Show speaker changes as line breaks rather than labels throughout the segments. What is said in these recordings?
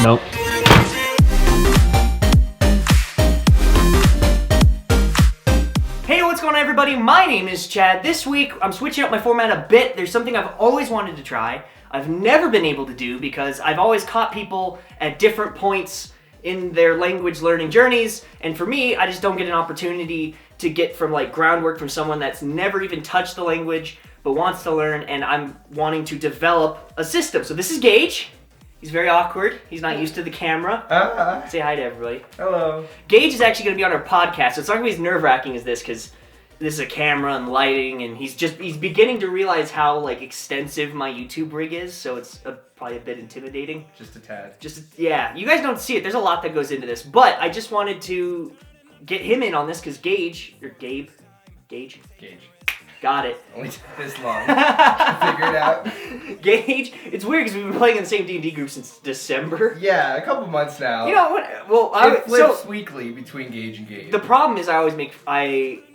Nope. Hey, what's going on, everybody? My name is Chad. This week, I'm switching up my format a bit. There's something I've always wanted to try. I've never been able to do because I've always caught people at different points in their language learning journeys, and for me, I just don't get an opportunity to get from like groundwork from someone that's never even touched the language but wants to learn, and I'm wanting to develop a system. So this is Gage. He's very awkward. He's not used to the camera. Say hi to everybody.
Hello.
Gage is actually going to be on our podcast, so it's not going to be as nerve-wracking as this because this is a camera and lighting, and he's beginning to realize how like extensive my YouTube rig is, so it's probably a bit intimidating.
Just a tad.
Yeah, you guys don't see it. There's a lot that goes into this, but I just wanted to get him in on this because Gage. Got it.
Only took this long to figure it out.
Gage, it's weird because we've been playing in the same D&D group since December.
Yeah, a couple months now.
You know what? Well,
it flips weekly between Gage and Gage.
The problem is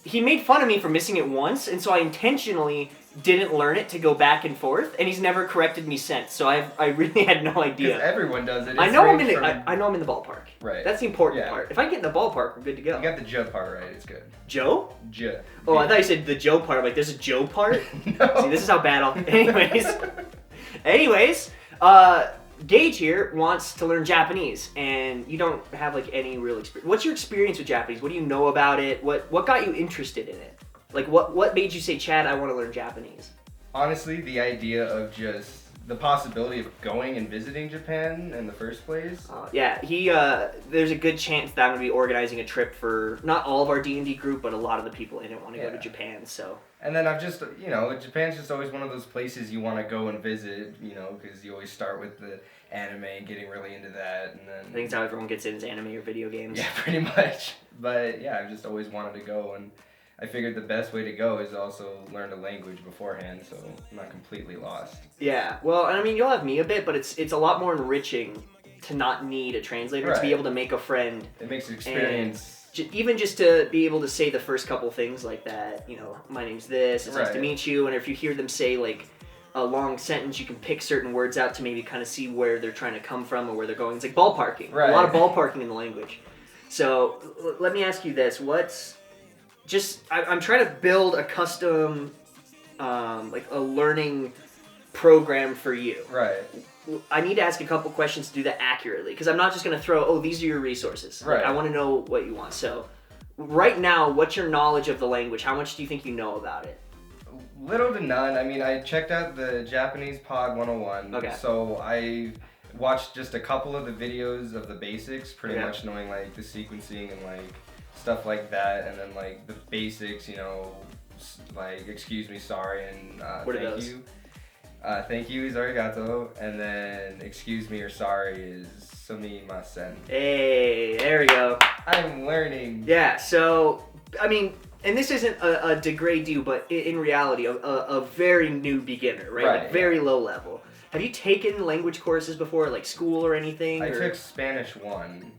he made fun of me for missing it once, and so I intentionally didn't learn it to go back and forth, and he's never corrected me since. So I really had no idea.
Because everyone does it.
I know I'm in the ballpark.
Right.
That's the important part. If I get in the ballpark, we're good to go.
You got the Joe part right. It's good.
Joe?
Joe.
Oh, I thought you said the Joe part. I'm like, there's a Joe part?
No.
See, this is how bad I'll... Anyways, Gage here wants to learn Japanese, and you don't have like any real experience. What's your experience with Japanese? What do you know about it? What got you interested in it? Like, what made you say, Chad, I want to learn Japanese?
Honestly, the idea of just the possibility of going and visiting Japan in the first place.
There's a good chance that I'm going to be organizing a trip for not all of our D&D group, but a lot of the people in it want to go to Japan, so... And
then I've just, Japan's just always one of those places you want to go and visit, because you always start with the anime and getting really into that, and then...
I think it's how everyone gets into anime or video games.
Yeah, pretty much. But, yeah, I've just always wanted to go, and I figured the best way to go is also learn the language beforehand, so I'm not completely lost.
Yeah, well, and I mean, you'll have me a bit, but it's a lot more enriching to not need a translator, to be able to make a friend.
It makes the experience...
Even just to be able to say the first couple things like that, my name's this, it's nice to meet you, and if you hear them say like a long sentence, you can pick certain words out to maybe kind of see where they're trying to come from or where they're going. It's like ballparking. Right. A lot of ballparking in the language. So let me ask you this: I'm trying to build a custom, like a learning program for you.
Right.
I need to ask a couple questions to do that accurately, because I'm not just going to throw, these are your resources.
Right.
Like, I want to know what you want. So, right now, what's your knowledge of the language? How much do you think you know about it?
Little to none. I mean, I checked out the Japanese Pod 101.
Okay.
So I watched just a couple of the videos of the basics, pretty much knowing like the sequencing and like stuff like that, and then like the basics, like excuse me, sorry, and thank you. Thank you is arigato, and then excuse me or sorry is sumimasen.
Hey, there we go.
I'm learning.
Yeah, so, I mean, and this isn't a degrade you, but in reality, a very new beginner, right? Like very low level. Have you taken language courses before, like school or anything?
I took Spanish 1.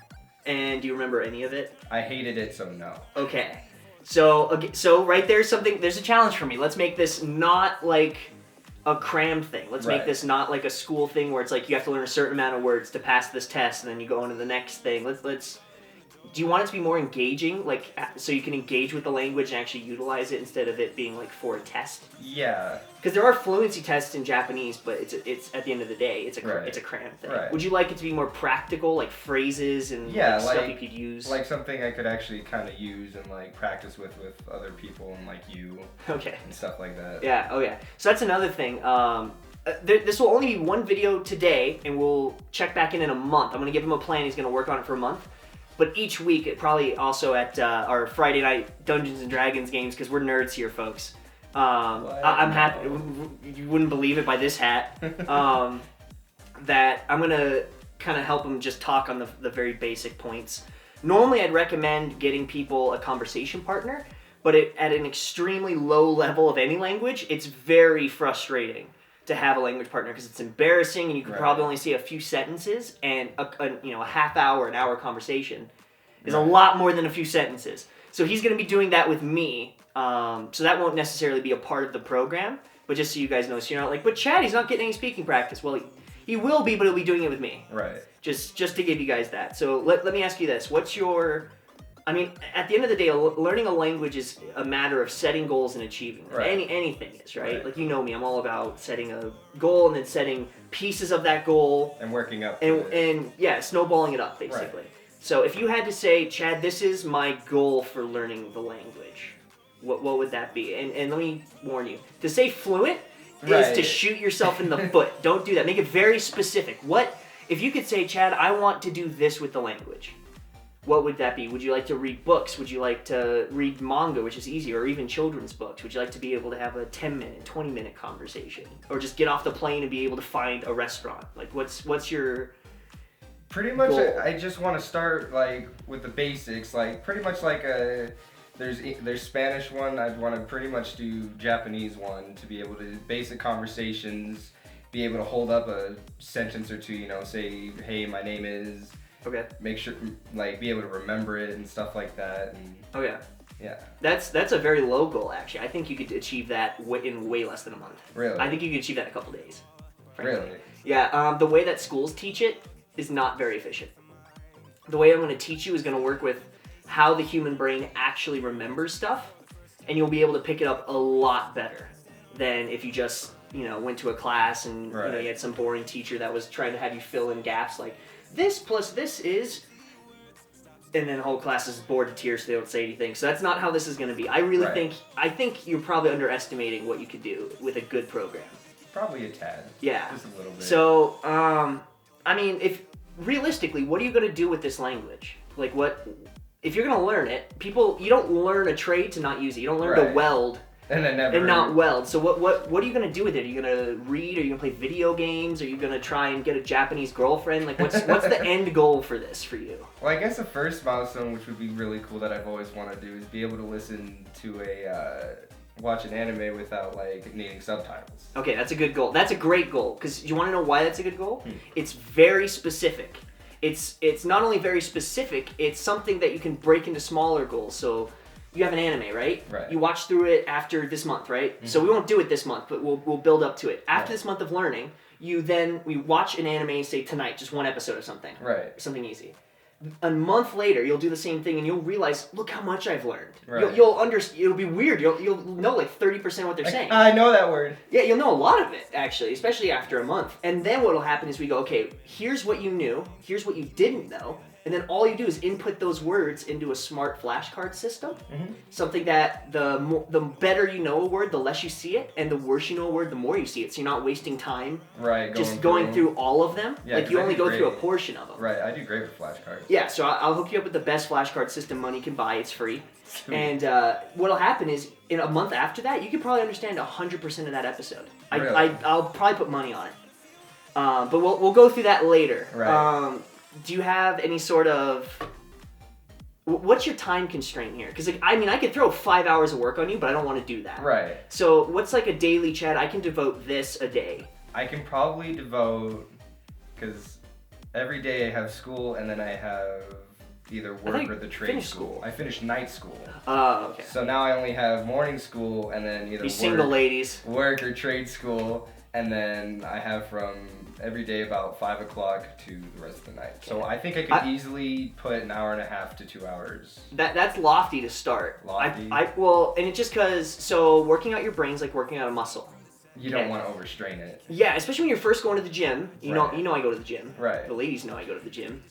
And do you remember any of it?
I hated it, so no.
Okay. So right there's a challenge for me. Let's make this not like a cram thing. Let's make this not like a school thing where it's like you have to learn a certain amount of words to pass this test and then you go on to the next thing. Do you want it to be more engaging, like so you can engage with the language and actually utilize it instead of it being like for a test?
Yeah.
Because there are fluency tests in Japanese, but it's at the end of the day, it's a cram thing.
Right.
Would you like it to be more practical, like phrases and stuff you could use?
Like something I could actually kind of use and like practice with other people and like you.
Okay.
And stuff like that.
Yeah. Oh yeah. So that's another thing. This will only be one video today, and we'll check back in a month. I'm gonna give him a plan. He's gonna work on it for a month. But each week, it probably also at our Friday night Dungeons & Dragons games, because we're nerds here, folks. I'm happy. You wouldn't believe it by this hat. That I'm going to kind of help them just talk on the very basic points. Normally, I'd recommend getting people a conversation partner, but at an extremely low level of any language, it's very frustrating to have a language partner because it's embarrassing and you can probably only say a few sentences, and a half hour, an hour conversation is a lot more than a few sentences. So he's going to be doing that with me. So that won't necessarily be a part of the program, but just so you guys know, so you're not like, but Chad, he's not getting any speaking practice. Well, He will be, but he'll be doing it with me.
Right.
Just to give you guys that. So let me ask you this. What's your... I mean, at the end of the day, learning a language is a matter of setting goals and achieving them.
Right.
Anything is, right? Like, you know me, I'm all about setting a goal and then setting pieces of that goal.
And working up.
And yeah, snowballing it up, basically.
Right.
So if you had to say, Chad, this is my goal for learning the language, what would that be? And let me warn you, to say fluent is to shoot yourself in the foot. Don't do that. Make it very specific. If you could say, Chad, I want to do this with the language, what would that be? Would you like to read books? Would you like to read manga, which is easier, or even children's books? Would you like to be able to have a 10-minute, 20-minute conversation? Or just get off the plane and be able to find a restaurant? Like, what's your
Pretty much,
goal?
I just want to start, like, with the basics. Like, pretty much like there's Spanish one. I'd want to pretty much do Japanese one to be able to basic conversations, be able to hold up a sentence or two, you know, say, hey, my name is...
Okay.
Make sure, like, be able to remember it and stuff like that. And,
Oh, yeah.
yeah.
That's a very low goal, actually. I think you could achieve that in way less than a month.
Really?
I think you could achieve that in a couple days. Frankly.
Really?
Yeah, the way that schools teach it is not very efficient. The way I'm going to teach you is going to work with how the human brain actually remembers stuff, and you'll be able to pick it up a lot better than if you just, went to a class and you had some boring teacher that was trying to have you fill in gaps like, this plus this is, and then the whole class is bored to tears, so they don't say anything. So that's not how this is going to be. I think you're probably underestimating what you could do with a good program.
Probably a tad.
Yeah.
Just a little bit.
So, I mean, if realistically, what are you going to do with this language? Like, if you're going to learn it, you don't learn a trade to not use it. You don't learn to weld
and then
not weld. So what are you going to do with it? Are you going to read? Are you going to play video games? Are you going to try and get a Japanese girlfriend? Like, what's the end goal for this for you?
Well, I guess the first milestone, which would be really cool that I've always wanted to do, is be able to listen to watch an anime without, like, needing subtitles.
Okay, that's a good goal. That's a great goal. Because you want to know why that's a good goal? It's very specific. It's not only very specific, it's something that you can break into smaller goals. So you have an anime, right?
Right.
You watch through it after this month, right? Mm-hmm. So we won't do it this month, but we'll build up to it. After this month of learning, we watch an anime, say tonight, just one episode of something.
Right.
Something easy. A month later, you'll do the same thing, and you'll realize, look how much I've learned.
Right.
It'll be weird. You'll know like 30% what they're saying.
I know that word.
Yeah, you'll know a lot of it, actually, especially after a month. And then what'll happen is we go, okay, here's what you knew, here's what you didn't know, and then all you do is input those words into a smart flashcard system. Mm-hmm. Something that the better you know a word, the less you see it, and the worse you know a word, the more you see it. So you're not wasting time going through all of them.
Yeah,
like you only go through a portion of them.
Right, I do great with flashcards.
Yeah, so I'll hook you up with the best flashcard system money can buy. It's free. Sweet. And what'll happen is, in a month after that, you could probably understand 100% of that episode.
Really?
I'll probably put money on it. But we'll go through that later.
Right.
Do you have any sort of... What's your time constraint here? Because, I could throw 5 hours of work on you, but I don't want to do that.
Right.
So what's like a daily, Chad? I can devote this a day.
I can probably devote... Because every day I have school, and then I have either work or the trade school. I finished night school.
Oh, okay.
So now I only have morning school, and then either
single ladies.
Work or trade school, and then I have from every day about 5 o'clock to the rest of the night. So I think I could easily put an hour and a half to 2 hours.
That's lofty to start.
Lofty?
And it's just because, working out your brain's like working out a muscle.
You don't want to overstrain it.
Yeah, especially when you're first going to the gym. You know I go to the gym.
Right.
The ladies know I go to the gym.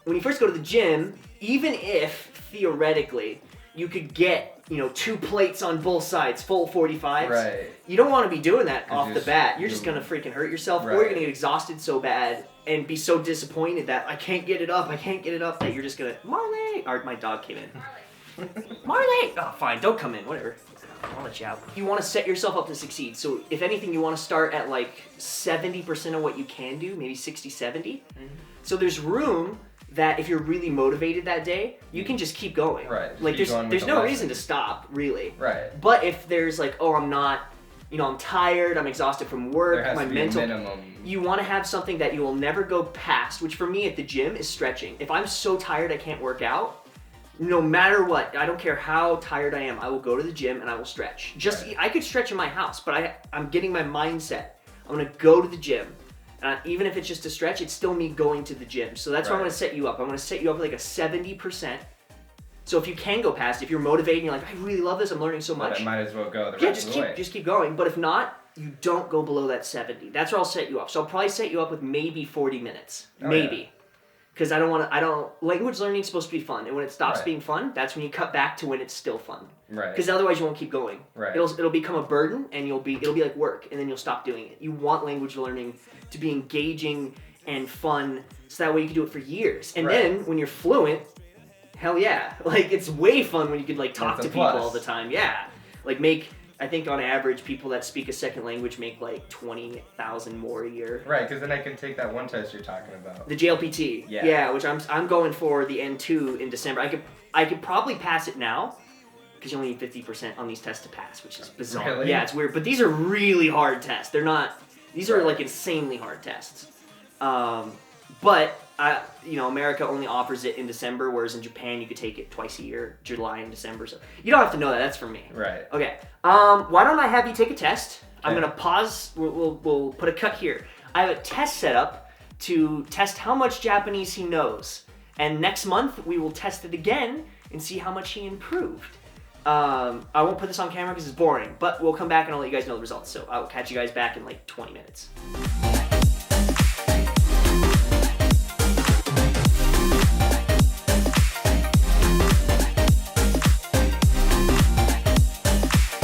When you first go to the gym, even if, theoretically, you could get, 2 plates on both sides, full 45s.
Right.
You don't want to be doing that off the bat. You're just going to freaking hurt yourself, or you're going to get exhausted so bad and be so disappointed that I can't get it up, that you're just going to, Marley! Or my dog came in. Marley! Oh, fine, don't come in, whatever. I'll let you out. You want to set yourself up to succeed. So if anything, you want to start at like 70% of what you can do, maybe 60, 70. Mm-hmm. So there's room that if you're really motivated that day, you can just keep going.
Right.
Like there's no reason to stop, really.
Right.
But if there's like, I'm not, I'm tired, I'm exhausted from work,
there has
my
to be
mental.
a minimum.
You want to have something that you will never go past, which for me at the gym is stretching. If I'm so tired I can't work out, no matter what, I don't care how tired I am, I will go to the gym and I will stretch. I could stretch in my house, but I'm getting my mindset. I'm gonna go to the gym. Even if it's just a stretch, it's still me going to the gym. So that's where I'm going to set you up. I'm going to set you up with like a 70%. So if you can go past, if you're motivated and you're like, I really love this, I'm learning so much.
I might as well go the rest of the way.
Just keep going. But if not, you don't go below that 70. That's where I'll set you up. So I'll probably set you up with maybe 40 minutes. Maybe. Because language learning is supposed to be fun. And when it stops being fun, that's when you cut back to when it's still fun.
Right.
Because otherwise you won't keep going.
Right.
It'll become a burden and it'll be like work, and then you'll stop doing it. You want language learning to be engaging and fun, so that way you can do it for years. And then when you're fluent, hell yeah. Like, it's way fun when you can like talk to people all the time. Yeah. Like I think on average, people that speak a second language make like 20,000 more a year.
Right, because then I can take that one test you're talking about.
The JLPT. Yeah, which I'm going for the N2 in December. I could probably pass it now, because you only need 50% on these tests to pass, which is bizarre.
Really?
Yeah, it's weird. But these are really hard tests. They're not. These are like insanely hard tests. But America only offers it in December, whereas in Japan you could take it twice a year, July and December. So you don't have to know that. That's for me.
Right.
Okay. Why don't I have you take a test? Okay. I'm gonna pause. We'll put a cut here. I have a test set up to test how much Japanese he knows, and next month we will test it again and see how much he improved. I won't put this on camera because it's boring, but we'll come back and I'll let you guys know the results. So I'll catch you guys back in like 20 minutes.